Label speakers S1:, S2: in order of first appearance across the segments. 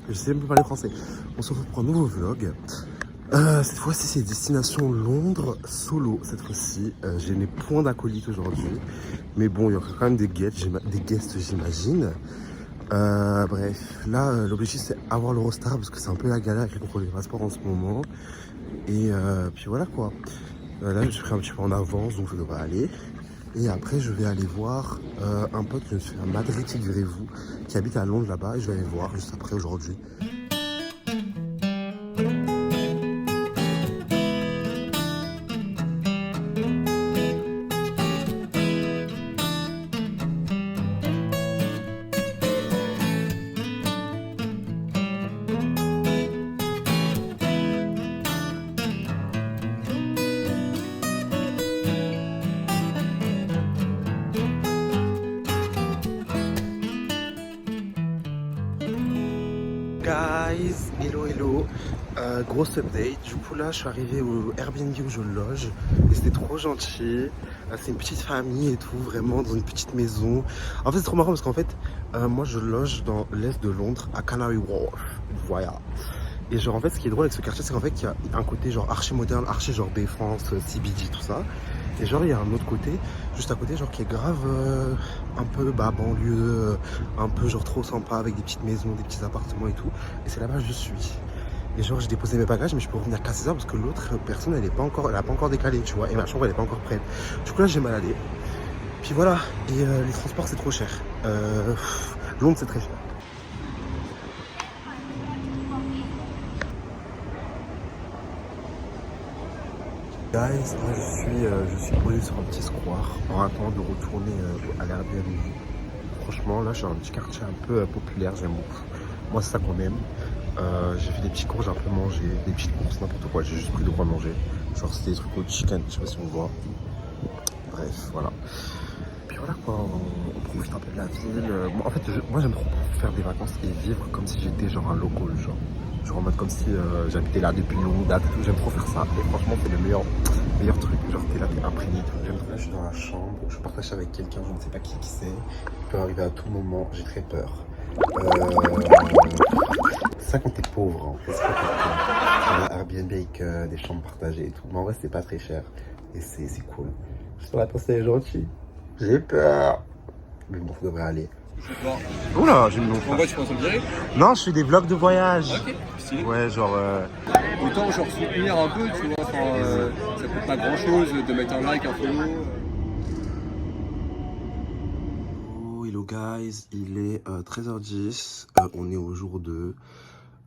S1: je sais même plus parler français. On se retrouve pour un nouveau vlog. Cette fois-ci, c'est destination Londres, solo. Cette fois-ci, j'ai mes points d'acolyte aujourd'hui. Mais bon, il y aura quand même des guests, j'imagine. Bref, là, l'objectif, c'est avoir l'Eurostar parce que c'est un peu la galère avec le contrôle des passeports en ce moment. Et puis voilà quoi. Là, je suis pris un petit peu en avance, donc ça devrait aller. Et après, je vais aller voir un pote que je me suis fait à Madrid, figurez-vous, qui habite à Londres là-bas. Et je vais aller le voir juste après aujourd'hui. Guys, hello, grosse update. Du coup là je suis arrivé au Airbnb où je loge et c'était trop gentil. C'est une petite famille et tout, vraiment dans une petite maison. En fait c'est trop marrant parce qu'en fait moi je loge dans l'est de Londres à Canary Wharf. Voilà. Et genre en fait ce qui est drôle avec ce quartier c'est qu'en fait il y a un côté genre archi moderne, archi genre défense, CBD tout ça. Et genre il y a un autre côté, juste à côté, genre qui est grave un peu banlieue, un peu genre trop sympa avec des petites maisons, des petits appartements et tout. Et c'est là-bas que je suis. Et genre j'ai déposé mes bagages mais je peux revenir qu'à 6h parce que l'autre personne elle a pas encore décalé, tu vois. Et ma chambre elle est pas encore prête. Du coup là j'ai mal allé. Puis voilà, et les transports c'est trop cher. Londres c'est très cher. Guys, moi je suis posé sur un petit square en attendant de retourner à l'Airbnb. Franchement, là, je suis dans un petit quartier un peu populaire, j'aime beaucoup. Moi, c'est ça qu'on aime. J'ai fait des petits cours, j'ai un peu mangé, des petites courses, n'importe quoi. J'ai juste pris de quoi manger. Genre, c'était des trucs au chicken, je sais pas si on voit. Bref, voilà. Puis voilà quoi, on profite un peu de la ville. En fait, moi, j'aime trop faire des vacances et vivre comme si j'étais genre un local, genre en mode comme si j'habitais là depuis une longue date et tout. J'aime trop faire ça. Et franchement, c'est le meilleur truc. Genre, t'es là, t'es imprégné. J'aime trop. Là, je suis dans la chambre. Je partage ça avec quelqu'un. Je ne sais pas qui c'est. Il peut arriver à tout moment. J'ai très peur. C'est ça quand t'es pauvre. Hein. C'est ça quand t'es pauvre. Airbnb avec des chambres partagées et tout. Mais en vrai, c'est pas très cher. Et c'est cool. J'espère la personne est gentille. J'ai peur. Mais bon, ça devrait aller. Oula, j'ai mis mon
S2: Pourquoi tu penses le virer?
S1: Non, je fais des vlogs de voyage.
S2: Ok, stylé.
S1: Ouais, genre.
S2: Autant genre soutenir un peu, tu vois, ça coûte pas grand chose de mettre un like, un follow.
S1: Oh, hello guys, il est 13h10, on est au jour 2.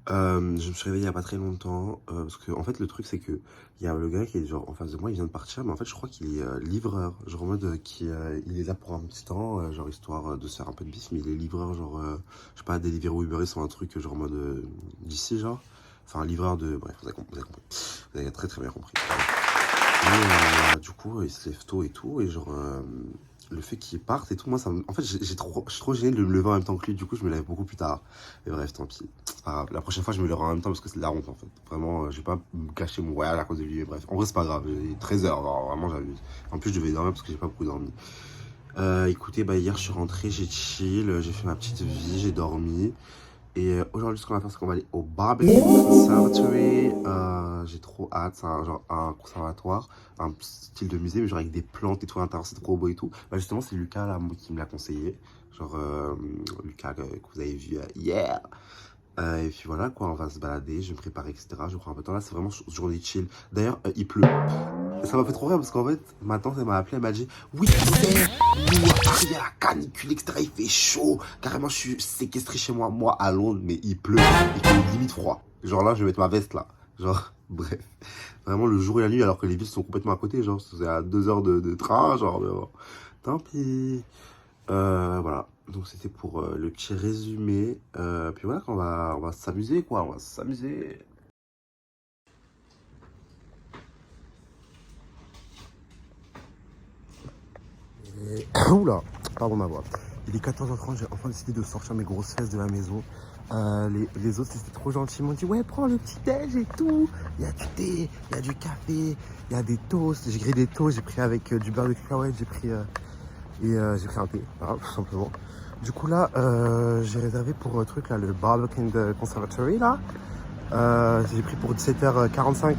S1: Je me suis réveillé il y a pas très longtemps parce que en fait le truc c'est que il y a le gars qui est genre en face de moi, il vient de partir, mais en fait je crois qu'il est livreur, genre en mode il est là pour un petit temps, genre histoire de se faire un peu de bif, mais il est livreur genre je sais pas, Deliveroo, Uber Eats ou un truc genre en mode d'ici genre, enfin livreur de, bref vous avez compris, vous avez très très bien compris. Et du coup il se lève tôt et tout et genre le fait qu'il parte et tout, moi ça me... En fait je suis trop gêné de me lever en même temps que lui, du coup je me lève beaucoup plus tard. Et bref, tant pis. C'est pas grave. La prochaine fois je me lèverai en même temps parce que c'est de la honte en fait. Vraiment, je vais pas me cacher mon voyage à cause de lui. Et bref, en vrai c'est pas grave, il est 13h, vraiment j'abuse. En plus je devais dormir parce que j'ai pas beaucoup dormi. Écoutez, bah hier je suis rentré, j'ai chill, j'ai fait ma petite vie, j'ai dormi. Et aujourd'hui, ce qu'on va faire, c'est qu'on va aller au Barbecue Conservatory. J'ai trop hâte, c'est genre un conservatoire, un style de musée, mais genre avec des plantes et tout à l'intérieur, c'est trop beau et tout. Bah justement, c'est Lucas là, qui me l'a conseillé. Genre, Lucas que vous avez vu hier. Et puis voilà, quoi, on va se balader, je vais me préparer, etc. Je prends un peu de temps là, c'est vraiment journée chill. D'ailleurs, il pleut. Ça m'a fait trop rire parce qu'en fait, ma tante, elle m'a appelé, elle m'a dit oui, tu sais, nous, arrivé à la canicule, etc. Il fait chaud. Carrément, je suis séquestré chez moi, à Londres, mais il pleut. Il fait limite froid. Genre là, je vais mettre ma veste là. Genre, bref. Vraiment le jour et la nuit, alors que les villes sont complètement à côté. Genre, c'est à 2 heures de train. Genre, bon. Tant pis. Voilà. Donc, c'était pour le petit résumé. Puis voilà, on va s'amuser, quoi. On va s'amuser. Oula, pardon ma voix. Il est 14h30, j'ai enfin décidé de sortir mes grosses fesses de la maison. Les autres, c'était trop gentil. Ils m'ont dit, ouais, prends le petit déj et tout. Il y a du thé, il y a du café, il y a des toasts. J'ai grillé des toasts, j'ai pris avec du beurre de cacahuète, j'ai pris Et j'ai pris un thé, voilà, tout simplement. Du coup là, j'ai réservé pour un truc là, le Barbican Conservatory là. J'ai pris pour 17h45.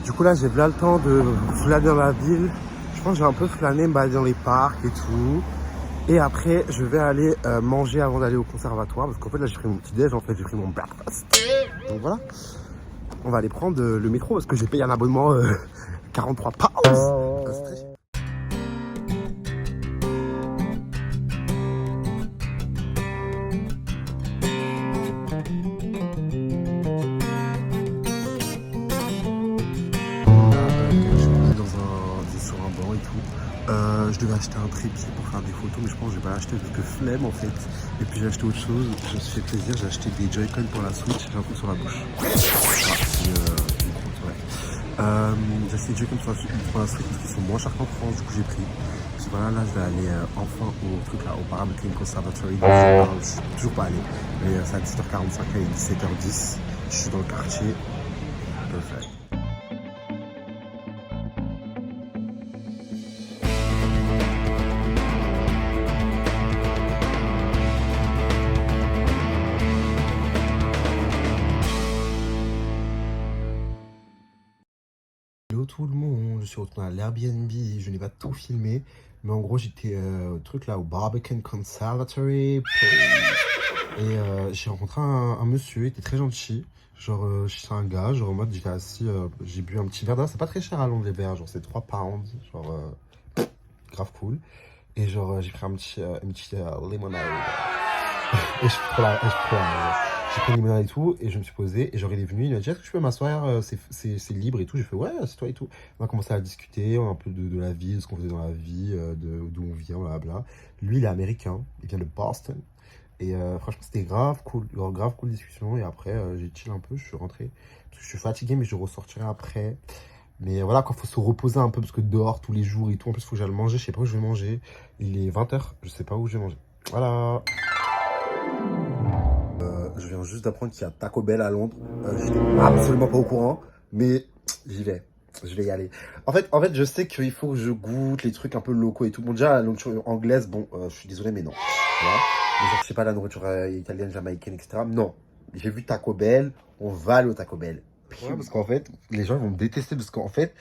S1: Du coup là, j'ai là le temps de flâner dans la ville. Je pense que j'ai un peu flâné, me balader dans les parcs et tout. Et après, je vais aller manger avant d'aller au conservatoire. Parce qu'en fait, là, j'ai pris mon petit déj. En fait, j'ai pris mon breakfast. Donc voilà. On va aller prendre le métro parce que j'ai payé un abonnement 43 pounds. Sur un banc et tout. Je devais acheter un trépied pour faire des photos, mais je pense que je vais pas l'acheter parce que flemme en fait. Et puis j'ai acheté autre chose, je me suis fait plaisir, j'ai acheté des Joy-Con pour la Switch, j'ai un coup sur la bouche. Voilà, c'est une croûte, ouais. J'ai acheté des Joy-Con pour la Switch parce qu'ils sont moins chers qu'en France, du coup j'ai pris. Puis voilà, là je vais aller enfin au truc là, au Barbican Conservatory. Je suis toujours pas allé, mais c'est à 17h45 et 17h10. Je suis dans le quartier. Parfait. Hello tout le monde, je suis retourné à l'Airbnb, je n'ai pas tout filmé, mais en gros j'étais au truc là, au Barbican Conservatory, et j'ai rencontré un monsieur, il était très gentil, genre c'est un gars, genre en mode j'étais assis, j'ai bu un petit verre d'eau, c'est pas très cher à Londres les verres, genre c'est 3 pounds, genre grave cool, et genre j'ai pris une petite lemonade, et je suis trop là, j'ai pris une limonade et tout, et je me suis posé, et genre il est venu, il m'a dit est-ce que je peux m'asseoir, c'est libre et tout, j'ai fait ouais, c'est toi et tout. On a commencé à discuter un peu de la vie, de ce qu'on faisait dans la vie, d'où on vient, blablabla. Lui il est américain, il vient de Boston, et franchement c'était grave cool, grave cool discussion, et après j'ai chill un peu, je suis rentré, parce que je suis fatigué, mais je ressortirai après. Mais voilà, quand il faut se reposer un peu, parce que dehors tous les jours et tout, en plus il faut que j'aille manger, je sais pas où je vais manger, il est 20h, je sais pas où je vais manger. Voilà. Je viens juste d'apprendre qu'il y a Taco Bell à Londres. J'étais absolument pas au courant, mais j'y vais. Je vais y aller. En fait, je sais qu'il faut que je goûte les trucs un peu locaux et tout. Bon, déjà, la nourriture anglaise, bon, je suis désolé, mais non. Tu vois, mais genre, je sais pas, la nourriture italienne, jamaïcaine, etc. Non. J'ai vu Taco Bell, on va aller au Taco Bell. Ouais, parce qu'en fait, les gens vont me détester parce qu'en fait,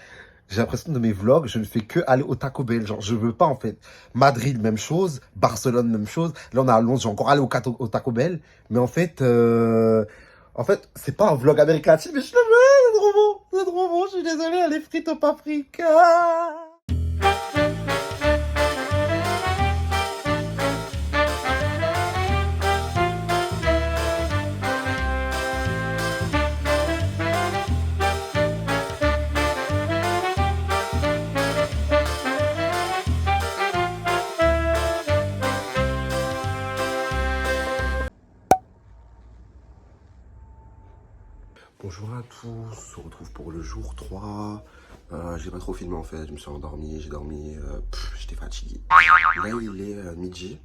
S1: j'ai l'impression de mes vlogs, je ne fais que aller au Taco Bell. Genre, je veux pas en fait. Madrid, même chose. Barcelone, même chose. Là, on est à Londres, j'ai encore allé au Taco Bell. Mais en fait, c'est pas un vlog Amérique latine, mais je le veux, c'est trop bon. C'est trop bon, je suis désolé, les frites au paprika. Bonjour à tous, on se retrouve pour le jour 3. J'ai pas trop filmé en fait, je me suis endormi, j'ai dormi, j'étais fatigué. Là il est midi,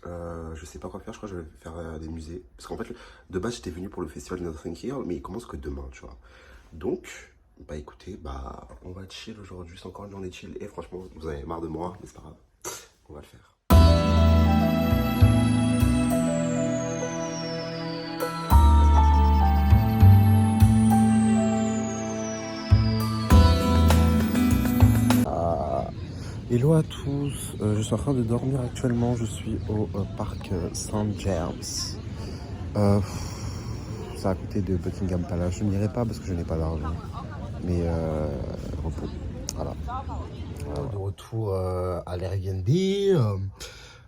S1: je sais pas quoi faire, je crois que je vais faire des musées. Parce qu'en fait, de base j'étais venu pour le festival de Notting Hill, mais il commence que demain, tu vois. Donc, bah écoutez, bah on va chill aujourd'hui, c'est encore une journée chill. Et franchement, vous avez marre de moi, mais c'est pas grave, on va le faire. Hello à tous, je suis en train de dormir actuellement, je suis au parc St. James. C'est à côté de Buckingham Palace, je n'irai pas parce que je n'ai pas d'argent, mais repos, voilà. De retour à l'Airbnb,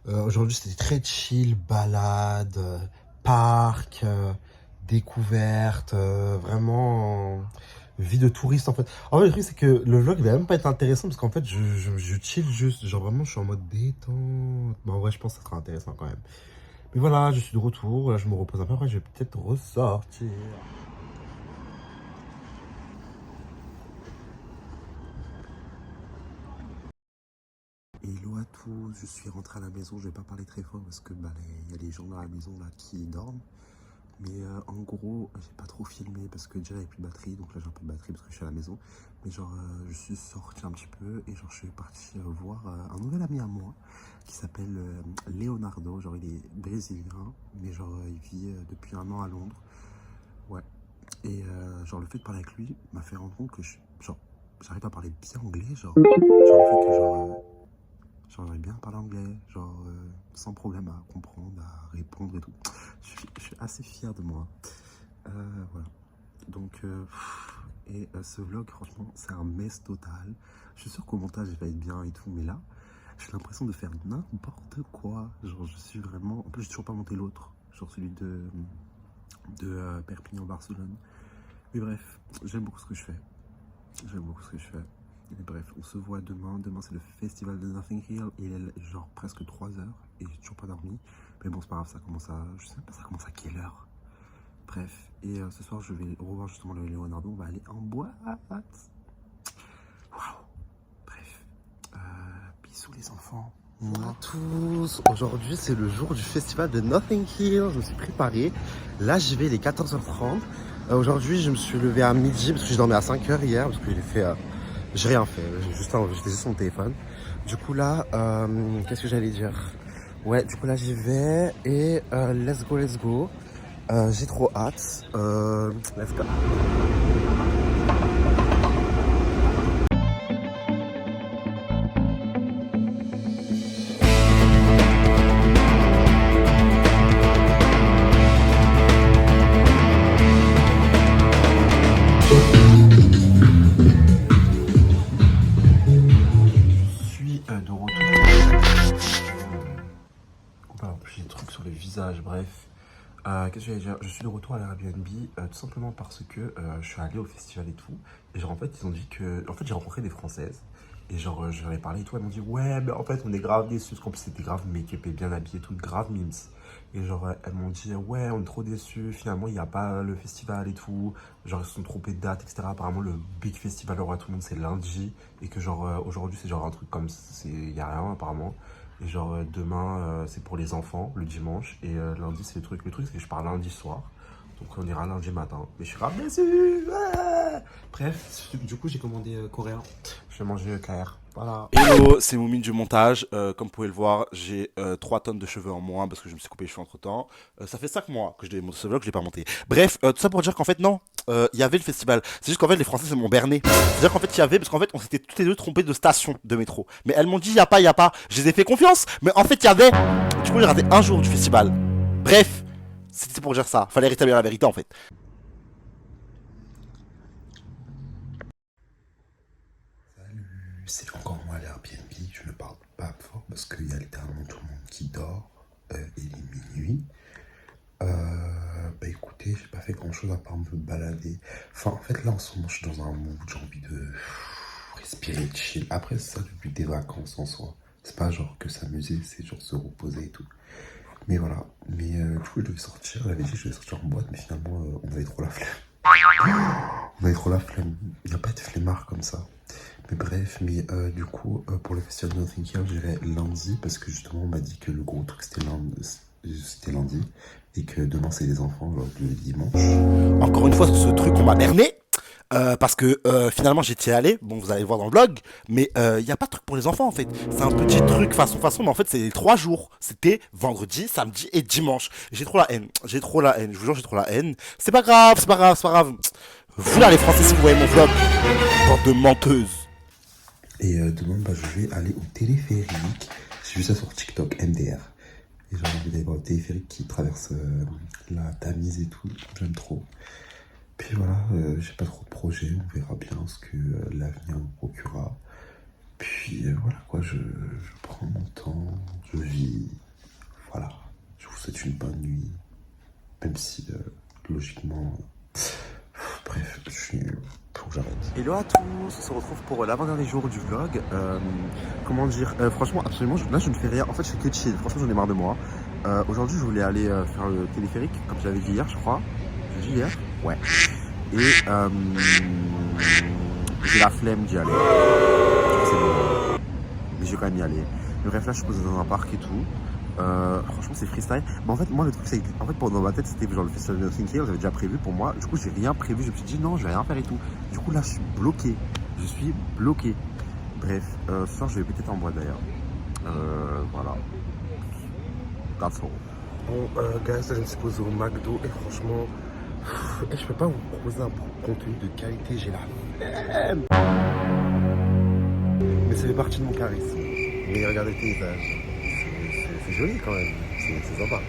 S1: aujourd'hui c'était très chill, balade, parc, découverte, vraiment vie de touriste en fait. En fait le truc c'est que le vlog il va même pas être intéressant parce qu'en fait je chill juste, genre vraiment je suis en mode détente. Mais en vrai je pense que ça sera intéressant quand même. Mais voilà, je suis de retour, là je me repose un peu, après je vais peut-être ressortir. Hello à tous, je suis rentré à la maison, je vais pas parler très fort parce que bah, y a les gens dans la maison là qui dorment. Mais en gros, j'ai pas trop filmé parce que déjà il n'y avait plus de batterie, donc là j'ai un peu de batterie parce que je suis à la maison. Mais genre, je suis sorti un petit peu et genre je suis parti voir un nouvel ami à moi qui s'appelle Leonardo. Genre il est brésilien, mais genre il vit depuis un an à Londres. Ouais. Et genre le fait de parler avec lui m'a fait rendre compte que genre j'arrive à parler bien anglais, genre le fait que j'aimerais bien parler anglais, genre sans problème à comprendre, à répondre et tout. Je suis assez fier de moi. Voilà. Donc, ce vlog, franchement, c'est un mess total. Je suis sûr qu'au montage, il va être bien et tout, mais là, j'ai l'impression de faire n'importe quoi. Genre, je suis vraiment. En plus, j'ai toujours pas monté l'autre, genre celui de Perpignan-Barcelone. Mais bref, j'aime beaucoup ce que je fais. J'aime beaucoup ce que je fais. Et bref, on se voit demain. Demain, c'est le festival de Nothing Hill. Il est genre presque 3 heures et j'ai toujours pas dormi. Mais bon, c'est pas grave, ça commence à. Je sais même pas ça commence à quelle heure. Bref, et ce soir, je vais revoir justement le Leonardo. On va aller en boîte. Waouh. Bref, bisous les enfants. Bonjour à tous. Aujourd'hui, c'est le jour du festival de Nothing Hill. Je me suis préparé. Là, j'y vais, il est 14h30. Aujourd'hui, je me suis levé à midi parce que j'ai dormi à 5h hier. Parce que j'ai rien fait. J'étais juste sur mon téléphone. Du coup, là, qu'est-ce que j'allais dire? Ouais, du coup, là, j'y vais. Et let's go, let's go. J'ai trop hâte. Let's go. De retour. J'ai des trucs sur le visage, bref. Qu'est-ce que j'allais dire? Je suis de retour à l'Airbnb tout simplement parce que je suis allé au festival et tout. Et genre en fait ils ont dit que... En fait j'ai rencontré des Françaises. Et genre je leur ai parlé et tout. Elles m'ont dit ouais mais en fait on est grave déçus. Parce qu'en plus c'était grave make-up et bien habillé, tout grave mimes. Et genre elles m'ont dit ouais on est trop déçus. Finalement il n'y a pas le festival et tout. Genre ils se sont trompés de date etc. Apparemment le big festival au roi tout le monde c'est lundi. Et que genre aujourd'hui c'est genre un truc comme... Il n'y a rien apparemment. Et genre demain c'est pour les enfants le dimanche et lundi c'est le truc. Le truc c'est que je pars lundi soir. Donc on ira lundi matin. Mais je suis grave déçu. Ouais. Bref, du coup j'ai commandé coréen. Je vais manger KR. Voilà.
S3: Hello, c'est Moumine du montage. Comme vous pouvez le voir, j'ai 3 tonnes de cheveux en moins parce que je me suis coupé les cheveux entre temps. Ça fait 5 mois que je l'ai monté ce vlog, je l'ai pas monté. Bref, tout ça pour dire qu'en fait, non, il y avait le festival. C'est juste qu'en fait, les Français se m'ont berné. C'est-à-dire qu'en fait, il y avait, parce qu'en fait, on s'était toutes les deux trompés de station de métro. Mais elles m'ont dit, il y a pas, il y a pas. Je les ai fait confiance, mais en fait, il y avait. Du coup, j'ai raté un jour du festival. Bref, c'était pour dire ça. Fallait rétablir la vérité en fait.
S1: C'est encore moi à l'Airbnb, je ne parle pas fort parce qu'il y a littéralement tout le monde qui dort. Il est minuit. Bah écoutez, j'ai pas fait grand chose à part me balader. Enfin, en fait, là en ce moment, je suis dans un mood, j'ai envie de respirer, chill. Après, c'est ça depuis des vacances en soi. C'est pas genre que s'amuser, c'est genre se reposer et tout. Mais voilà. Mais du coup, je devais sortir. J'avais dit que je devais sortir en boîte, mais finalement, on avait trop la flemme. On avait trop la flemme. Il n'y a pas de flemmard comme ça. Mais bref, mais du coup, pour le festival de Nothing Hill, j'irai lundi parce que justement, on m'a dit que le gros truc c'était lundi et que demain c'est les enfants, alors le dimanche.
S3: Encore une fois, sur ce truc, on m'a berné. Parce que finalement j'étais allé, bon vous allez le voir dans le vlog, mais il n'y a pas de truc pour les enfants en fait. C'est un petit truc façon, mais en fait c'est les 3 jours. C'était vendredi, samedi et dimanche. J'ai trop la haine, je vous jure j'ai trop la haine. C'est pas grave, c'est pas grave, c'est pas grave. Vous là les Français si vous voyez mon vlog, bande de menteuses.
S1: Et demain bah, je vais aller au téléphérique. J'ai vu ça sur TikTok, MDR. Et j'ai envie d'aller voir le téléphérique qui traverse la Tamise et tout, j'aime trop. Puis voilà, j'ai pas trop de projets, on verra bien ce que l'avenir nous procurera. Puis voilà quoi, je prends mon temps, je vis, voilà. Je vous souhaite une bonne nuit, même si logiquement, bref, faut que j'arrête. Hello à tous, on se retrouve pour l'avant-dernier jour du vlog. Comment dire, franchement, absolument, là je ne fais rien, en fait je fais que chill, franchement j'en ai marre de moi. Aujourd'hui je voulais aller faire le téléphérique, comme j'avais dit hier je crois. J'ai dit hier? Ouais. Et j'ai la flemme d'y aller. C'est bon. Mais je vais quand même y aller. Mais bref, là, je suis posé dans un parc et tout. Franchement, c'est freestyle. Mais en fait, moi, le truc, c'est en fait, dans ma tête, c'était genre le festival de Nothing Hill, j'avais déjà prévu pour moi. Du coup, j'ai rien prévu. Je me suis dit, non, je vais rien faire et tout. Du coup, là, je suis bloqué. Je suis bloqué. Bref, ce soir, je vais peut-être en boîte d'ailleurs. Voilà. That's all. Bon, guys, là, je me suis posé au McDo et franchement, je peux pas vous proposer un contenu de qualité, j'ai la flemme. Mais ça fait partie de mon charisme. Mais regardez le paysage. C'est joli quand même, c'est sympa.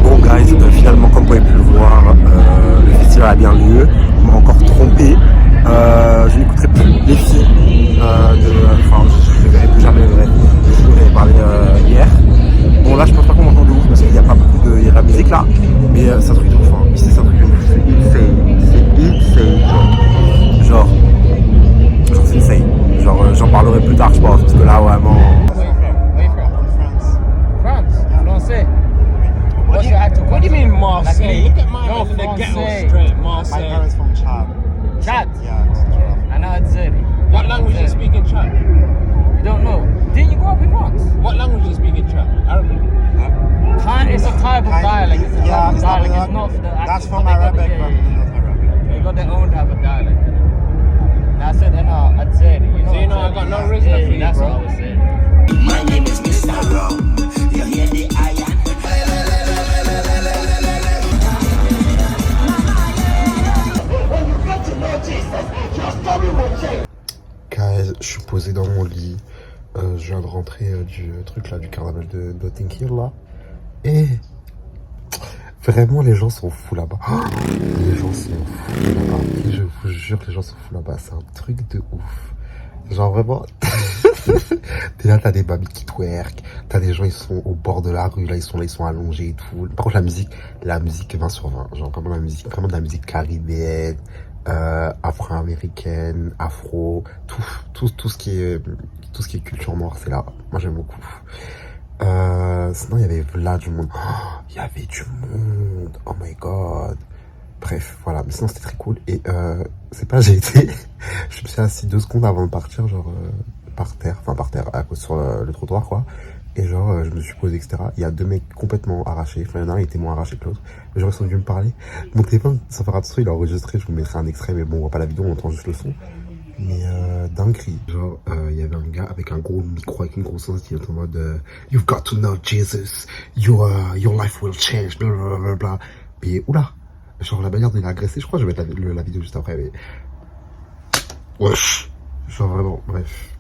S1: Bon guys, finalement comme vous pouvez pu le voir, le festival a bien lieu. On m'a encore trompé. Je n'écouterai plus les filles enfin je ne verrai plus jamais vrai. Je vous en ai parlé hier. Bon là je pense pas qu'on m'entend de ouf parce qu'il n'y a pas beaucoup de. Il y a de la musique là. Mais c'est un truc de ouf hein. Ici c'est un truc de ouf. C'est insane. Genre c'est insane. Genre j'en parlerai plus tard je pense. Parce que là vraiment.
S4: What do you mean Marseille? Look at mine
S5: No,
S4: in the ghetto
S5: Francais.
S4: straight,
S5: My
S4: Marseille.
S5: parents from Chad.
S4: Chad?
S5: Yeah,
S4: I know Adzeri.
S5: What language you speak in Chad?
S4: You don't know? Didn't you grow up in France?
S5: What language you speak in Chad? Arabic.
S4: It's a type of dialect. It's a type of dialect. It's not the actual.
S5: That's from Arabic, but not Arabic.
S4: They got their own type of dialect. And I said, Adzeri.
S5: So you know I got no reason for you,
S4: That's
S5: bro.
S4: what I was saying.
S6: My name is Mr. Rum. You hear the iron?
S1: Guys, je suis posé dans mon lit. Je viens de rentrer du truc là, du carnaval de Notting Hill là. Et vraiment, les gens sont fous là-bas. Les gens sont fous là-bas. Et je vous jure, les gens sont fous là-bas. C'est un truc de ouf. Genre vraiment. T'es là, t'as des babies qui twerk. T'as des gens, ils sont au bord de la rue. Là, ils sont allongés et tout. Par contre, la musique 20 sur 20. Genre vraiment vraiment de la musique caribéenne. Afro-américaine, afro, tout ce qui est culture noire, c'est là. Moi j'aime beaucoup. Sinon il y avait là du monde. Il y avait du monde. Oh my god. Bref, voilà. Mais sinon c'était très cool. Et c'est pas, j'ai été. Je me suis assis 2 secondes avant de partir, genre par terre, sur le trottoir quoi. Et genre, je me suis posé, etc. Il y a 2 mecs complètement arrachés. Enfin, il y en a un, il était moins arraché que l'autre. Les gens, ils sont venus me parler. Mon téléphone, sans faire attention, il a enregistré. Je vous mettrai un extrait, mais bon, on voit pas la vidéo, on entend juste le son. Mais dinguerie. Genre, il y avait un gars avec un gros micro, avec une grosse qui était en mode You've got to know Jesus. Your life will change. Blablabla. Et oula. Genre, la manière dont il a agressé, je crois que je vais mettre la vidéo juste après. Mais. Wesh. Genre, vraiment, bref.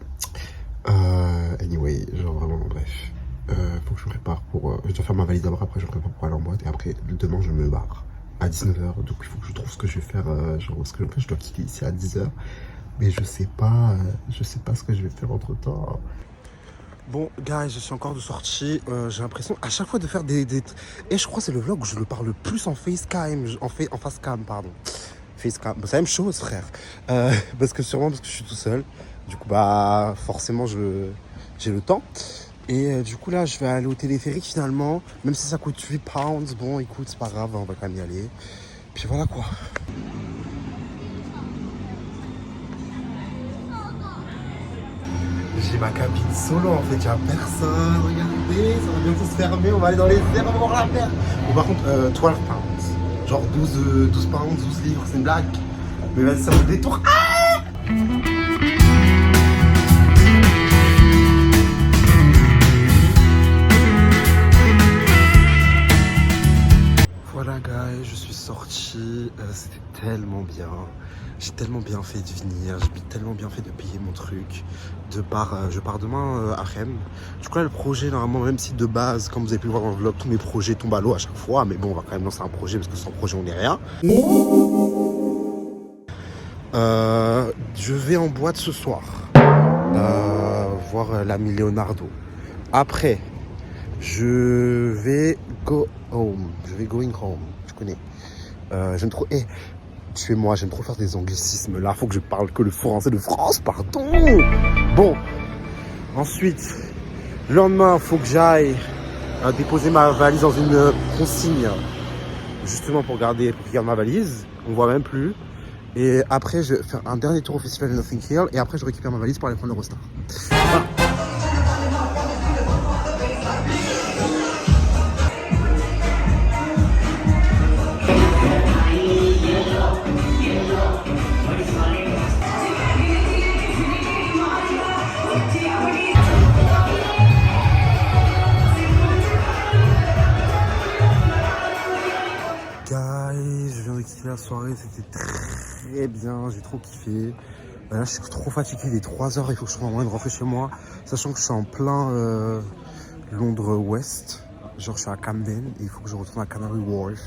S1: Anyway, genre vraiment bref. Faut que je me prépare pour. Je dois faire ma valise d'abord, après je me prépare pour aller en boîte et après demain je me barre à 19h. Donc il faut que je trouve ce que je vais faire. Genre parce que en fait je dois quitter ici à 10h. Mais je sais pas ce que je vais faire entre temps. Bon, guys, je suis encore de sortie. J'ai l'impression à chaque fois de faire des. Et je crois que c'est le vlog où je le parle le plus en facecam. En facecam, pardon. Facecam. Bah, c'est la même chose, frère. Parce que je suis tout seul. Du coup, bah, forcément, j'ai le temps. Et du coup, là, je vais aller au téléphérique finalement. Même si ça coûte 8 pounds. Bon, écoute, c'est pas grave, on va quand même y aller. Puis voilà quoi. J'ai ma cabine solo en fait, y'a personne. Regardez, ça va bientôt se fermer. On va aller dans les airs, on va voir la mer. Bon, par contre, 12 pounds. Genre 12 pounds, 12 livres, c'est une blague. Mais vas-y, ça vaut le détour. Ah! Voilà guys, je suis sorti, c'était tellement bien. J'ai tellement bien fait de venir, j'ai tellement bien fait de payer mon truc. Je pars demain à Rennes. Du coup là le projet normalement, même si de base, comme vous avez pu le voir dans le vlog, tous mes projets tombent à l'eau à chaque fois. Mais bon, on va quand même lancer un projet parce que sans projet on n'est rien. Je vais en boîte ce soir. Voir l'ami Leonardo. Après, je vais go home. Je vais going home. Je connais. J'aime trop. tuez-moi, j'aime trop faire des anglicismes. Là, faut que je parle que le français de France, pardon. Bon, ensuite, le lendemain, faut que j'aille déposer ma valise dans une consigne, justement pour garder ma valise. On voit même plus. Et après, je fais un dernier tour au festival de Notting Hill. Et après, je récupère ma valise pour aller prendre l'Eurostar. Voilà. Guys, je viens de quitter la soirée, c'était très bien, j'ai trop kiffé. Là, je suis trop fatigué, il est 3 heures, il faut que je trouve un moyen de rentrer chez moi. Sachant que je suis en plein Londres Ouest, genre je suis à Camden et il faut que je retourne à Canary Wharf.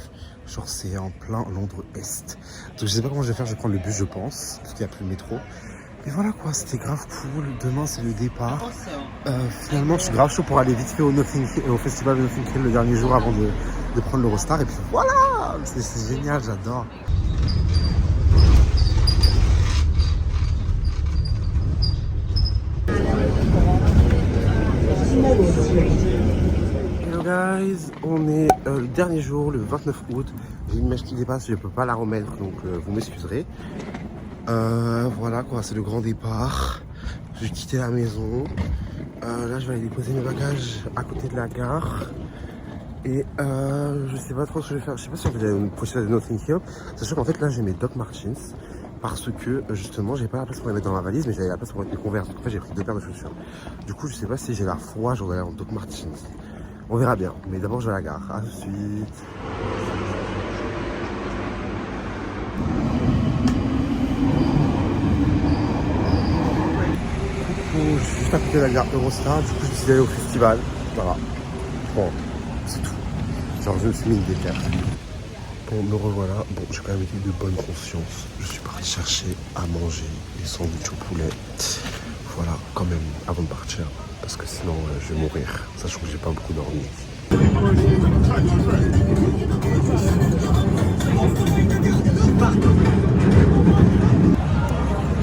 S1: Genre c'est en plein Londres Est. Donc je sais pas comment je vais faire, je vais prendre le bus je pense, parce qu'il n'y a plus le métro. Et voilà quoi, c'était grave cool. Demain c'est le départ. Finalement je suis grave chaud pour aller vite fait au festival de Notting Hill le dernier jour avant de prendre l'Eurostar. Et puis voilà, c'est génial, j'adore. Hello guys, on est le dernier jour, le 29 août. J'ai une mèche qui dépasse, je ne peux pas la remettre, donc vous m'excuserez. Voilà quoi, c'est le grand départ. Je vais quitter la maison. Là, je vais aller déposer mes bagages à côté de la gare. Et je sais pas trop ce que je vais faire. Je sais pas si on fait une prochaine de Notting Hill. Sachant qu'en fait, là, j'ai mes Doc Martens. Parce que justement, j'ai pas la place pour les mettre dans ma valise, mais j'avais la place pour mettre mes Converse. Donc en fait, j'ai pris 2 paires de chaussures. Du coup, je sais pas si j'ai la foi, j'aurai aller en Doc Martens. On verra bien. Mais d'abord, je vais à la gare. À tout de suite. Je suis juste à côté de la gare Eurostar, du coup je suis allé au festival. Voilà. Bon, c'est tout. Genre je me suis mis une déterre. Bon, me revoilà. Bon, j'ai quand même été de bonne conscience. Je suis parti chercher à manger des sandwichs au poulet. Voilà, quand même, avant de partir. Parce que sinon, je vais mourir. Sachant que j'ai pas beaucoup dormi.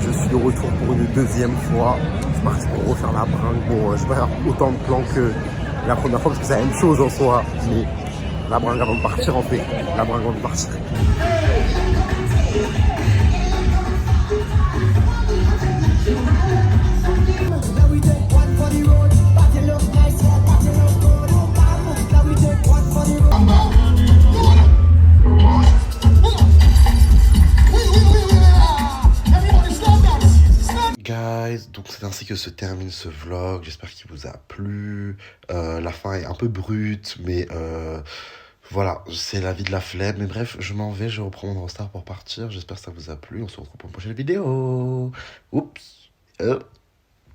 S1: Je suis de retour pour une deuxième fois. Je suis parti pour refaire la bringue. Bon, je vais pas faire autant de plans que la première fois parce que c'est la même chose en soi. Mais la bringue avant de partir en fait. La bringue avant de partir. Guys, donc c'est ainsi que se termine ce vlog. J'espère qu'il vous a plu. La fin est un peu brute, mais voilà, c'est la vie de la flemme. Mais bref, je m'en vais, je reprends mon Eurostar pour partir. J'espère que ça vous a plu. On se retrouve pour une prochaine vidéo. Oups.